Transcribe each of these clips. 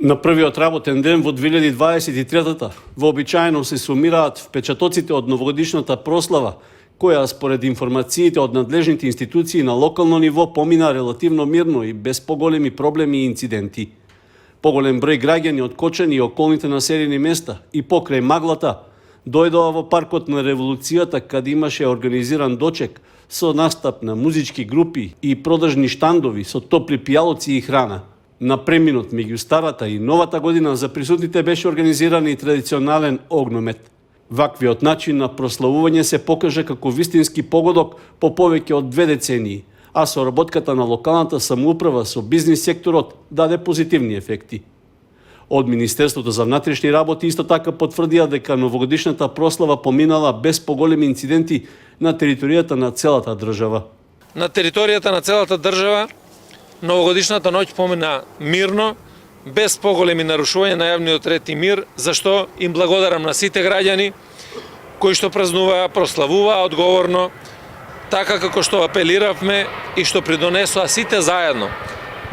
На првиот работен ден во 2023-та вообичаено се сумираат впечатоците од новогодишната прослава, која според информациите од надлежните институции на локално ниво помина релативно мирно и без поголеми проблеми и инциденти. Поголем број граѓани од Кочани и околните населени места и покрај маглата дојдоа во паркот на Револуцијата, каде имаше организиран дочек со настап на музички групи и продажни штандови со топли пијалоци и храна. На преминот меѓу старата и новата година за присутните беше организиран и традиционален огномет. Ваквиот начин на прославување се покажа како вистински погодок по повеќе од 2 децении, а соработката на локалната самоуправа со бизнис секторот даде позитивни ефекти. Од Министерството за внатрешни работи исто така потврдија дека новогодишната прослава поминала без поголеми инциденти на територијата на целата држава. На територијата на целата држава новогодишната ноќ помина мирно, без поголеми нарушувања на јавниот ред и мир, зашто им благодарам на сите граѓани кои што празнуваа, прославуваа одговорно, така како што апелиравме и што придонесоа сите заедно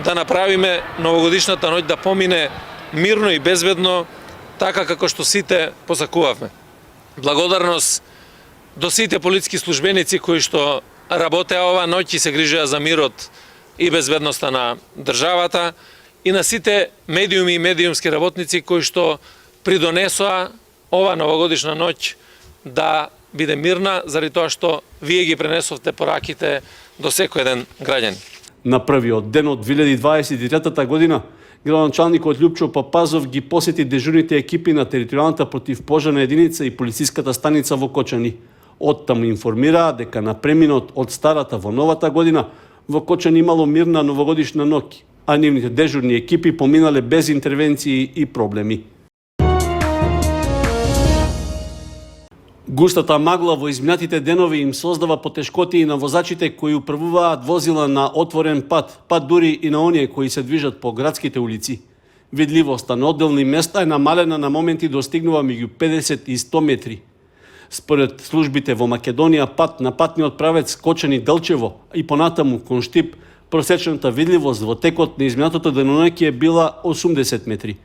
да направиме новогодишната ноќ да помине мирно и безбедно, така како што сите посакувавме. Благодарност до сите полициски службеници кои што работеа оваа ноќ и се грижеа за мирот и безбедноста на државата, и на сите медиуми и медиумски работници кои што придонесоа ова новогодишна ноќ да биде мирна, заради тоа што вие ги пренесовте пораките до секој еден граѓанин. На првиот ден од 2023 година, градоначалникот Љупчо Папазов ги посети дежурните екипи на територијалната противпожарна единица и полициската станица во Кочани. Оттаму информираа дека на преминот од старата во новата година во Кочани имало мирна новогодишна ноќ, а нивните дежурни екипи поминале без интервенции и проблеми. Густата магла во изминатите денови им создава потешкоти на возачите кои управуваат возила на отворен пат, па дури и на оние кои се движат по градските улици. Видливоста на одделни места е намалена, на моменти достигнува меѓу 50 и 100 метри. Според службите во Македонија пат на патниот правец Кочани-Делчево и понатаму кон Штип, просечната видливост во текот на изминатото деноноќе е била 80 метри.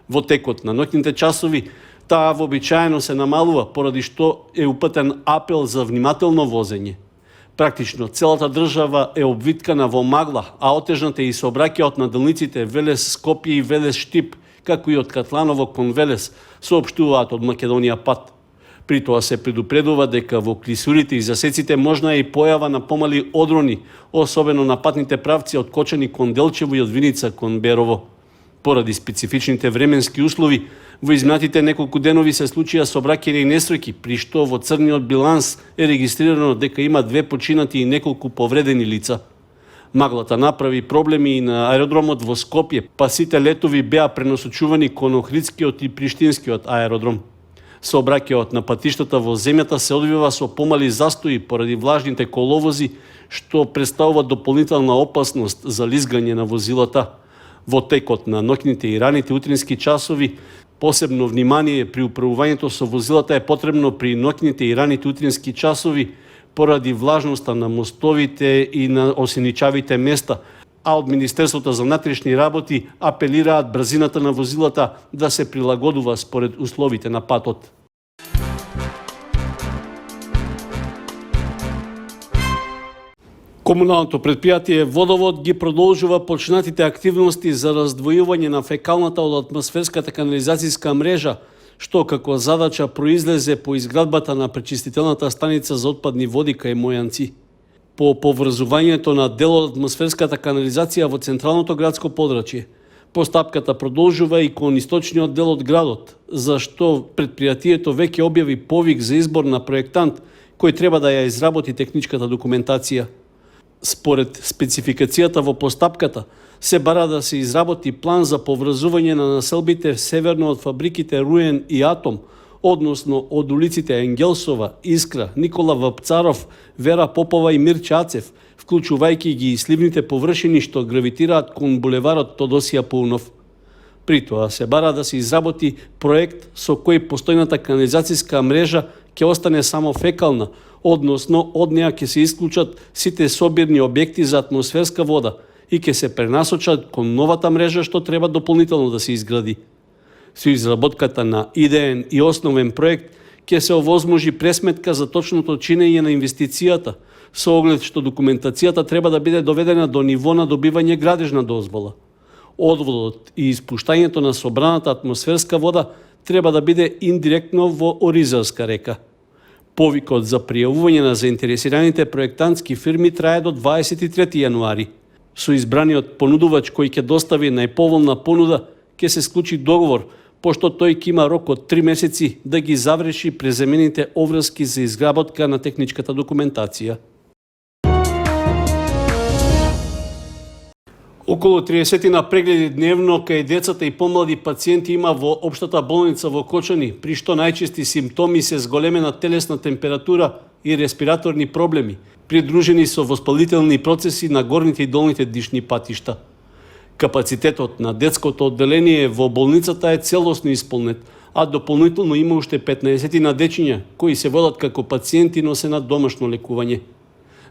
Во текот на ноќните часови таа вообичаено се намалува, поради што е упатен апел за внимателно возење. Практично целата држава е обвиткана во магла, а отежната и сообраќајот на делниците Велес-Скопје и Велес-Штип, како и од Катланово кон Велес, соопштуваат од Македонија пат. При тоа се предупредува дека во клисурите и засеците можна е и појава на помали одрони, особено на патните правци од Кочани кон Делчево и од Виница кон Берово. Поради специфичните временски услови, во изминатите неколку денови се случија сообраќајни несреќи, при што во црниот биланс е регистрирано дека има 2 починати и неколку повредени лица. Маглата направи проблеми и на аеродромот во Скопје, па сите летови беа пренасочувани кон Охридскиот и Приштинскиот аеродром. Сообраќајот на патиштата во земјата се одвива со помали застои поради влажните коловози, што представува дополнителна опасност за лизгање на возилата. Во текот на ноќните и раните утрински часови, посебно внимание при управувањето со возилата е потребно при ноќните и раните утрински часови поради влажноста на мостовите и на осеничавите места, а од Министерството за внатрешни работи апелираат брзината на возилата да се прилагодува според условите на патот. Комуналното предпријатие Водовод ги продолжува почнатите активности за раздвојување на фекалната од атмосферската канализацијска мрежа, што како задача произлезе по изградбата на пречистителната станица за отпадни води кај Мојанци. По поврзувањето на дел од атмосферската канализација во централното градско подрачје, постапката продолжува и кон источниот дел од градот, за што предпријатието веќе објави повик за избор на проектант кој треба да ја изработи техничката документација. Според спецификацијата во постапката, се бара да се изработи план за поврзување на населбите северно од фабриките Руен и Атом, односно од улиците Енгелсова, Искра, Никола Вапцаров, Вера Попова и Мир Чацев, вклучувајќи ги и сливните површини што гравитираат кон булеварот Тодосија Паунов. При тоа се бара да се изработи проект со кој постојната канализацијска мрежа ќе остане само фекална, односно од неа ќе се исклучат сите собирни објекти за атмосферска вода, и ќе се пренасочат кон новата мрежа што треба дополнително да се изгради. Со изработката на идеен и основен проект ќе се овозможи пресметка за точното чинење на инвестицијата, со оглед што документацијата треба да биде доведена до ниво на добивање градежна дозвола. Одводот и испуштањето на собраната атмосферска вода треба да биде индиректно во Оризарска река. Повикот за пријавување на заинтересираните проектантски фирми трае до 23 јануари. Со избраниот понудувач кој ќе достави најповолна понуда, ќе се склучи договор, пошто тој ќе има рок од 3 месеци да ги заврши преземените оврски за изработка на техничката документација. Околу 30 на прегледи дневно кај децата и помлади пациенти има во општата болница во Кочани, при што најчести симптоми се зголемена телесна температура и респираторни проблеми, придружени со воспалителни процеси на горните и долните дишни патишта. Капацитетот на детското одделение во болницата е целосно исполнет, а дополнително има уште 15 на дечиња кои се водат како пациенти, но се на домашно лекување.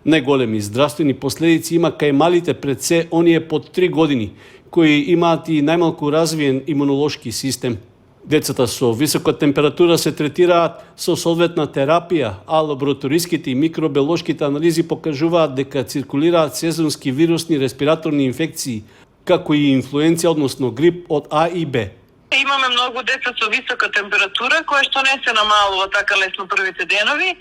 Најголеми здравствени последици има кај малите, пред се оние под 3 години, кои имаат и најмалку развиен имунолошки систем. Децата со висока температура се третираат со соодветна терапија, а лабораториските и микробиолошките анализи покажуваат дека циркулираат сезонски вирусни респираторни инфекции, како и инфлуенција, односно грип од А и Б. Имаме многу деца со висока температура, која што не се намалува така лесно првите денови.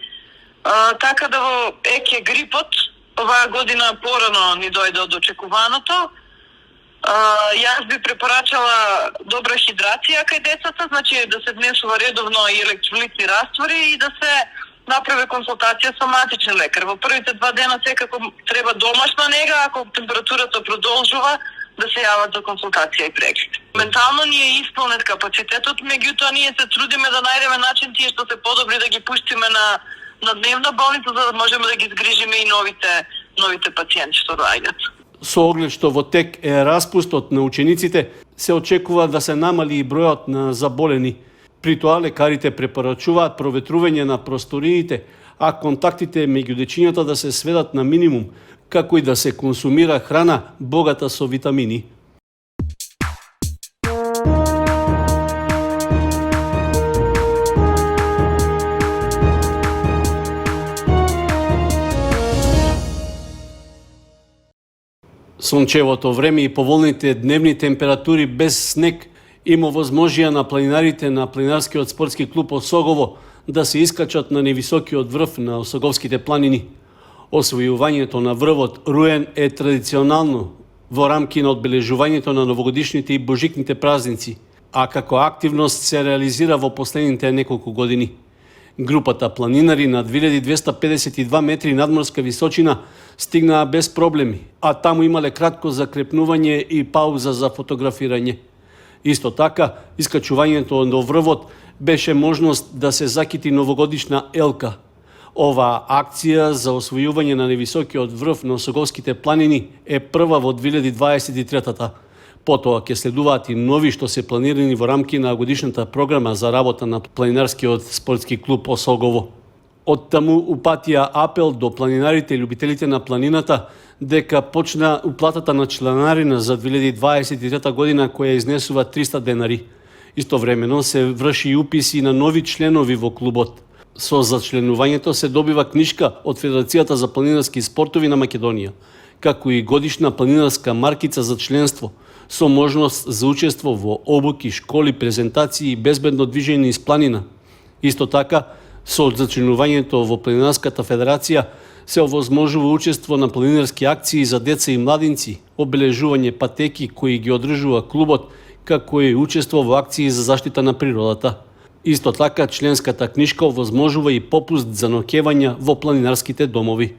Така да во еќе грипот оваа година порано ни дојде од очекуваното. Јас би препорачала добра хидрација кај децата, значи да се внесува редовно и електролитни раствори и да се направи консултација со матичен лекар. Во првите 2 дена секако треба домашна нега, ако температурата продолжува, да се јават за консултација и преглед. Ментално ни е исполнет капацитетот, меѓутоа ние се трудиме да најдеме начин тие што се подобри да ги пуштиме на дневна болница, за да можеме да ги згрижиме и новите пациенти што доаѓаат. Со оглед што во тек е распустот на учениците, се очекува да се намали и бројот на заболени. При тоа лекарите препорачуваат проветрување на просториите, а контактите меѓу дечињата да се сведат на минимум, како и да се консумира храна богата со витамини. Сончевото време и поволните дневни температури без снег има возможија на планинарите на планинарскиот спортски клуб Осогово да се искачат на невисокиот врв на Осоговските планини. Освојувањето на врвот Руен е традиционално во рамки на одбележувањето на новогодишните и божикните празници, а како активност се реализира во последните неколку години. Групата планинари на 2252 метри надморска височина стигнаа без проблеми, а таму имале кратко закрепнување и пауза за фотографирање. Исто така, искачувањето до врвот беше можност да се закити новогодишна елка. Оваа акција за освојување на невисокиот врв на Осоговските планини е прва во 2023-та. Потоа ќе следуваат и нови што се планирани во рамки на годишната програма за работа на планинарскиот спортски клуб Осогово. Од таму упатија апел до планинарите и љубителите на планината дека почна уплатата на чланарина за 2023 година која изнесува 300 денари. Истовремено се врши и уписи на нови членови во клубот. Со зачленувањето се добива книжка од Федерацијата за планинарски спортови на Македонија, како и годишна планинарска маркица за членство, со можност за учество во обуки, школи, презентации и безбедно движење низ планина. Исто така, со зачленувањето во Планинарската федерација се овозможува учество на планинарски акции за деца и младинци, обележување патеки кои ги одржува клубот, како и учество во акции за заштита на природата. Исто така, членската книжка овозможува и попуст за ноќевања во планинарските домови.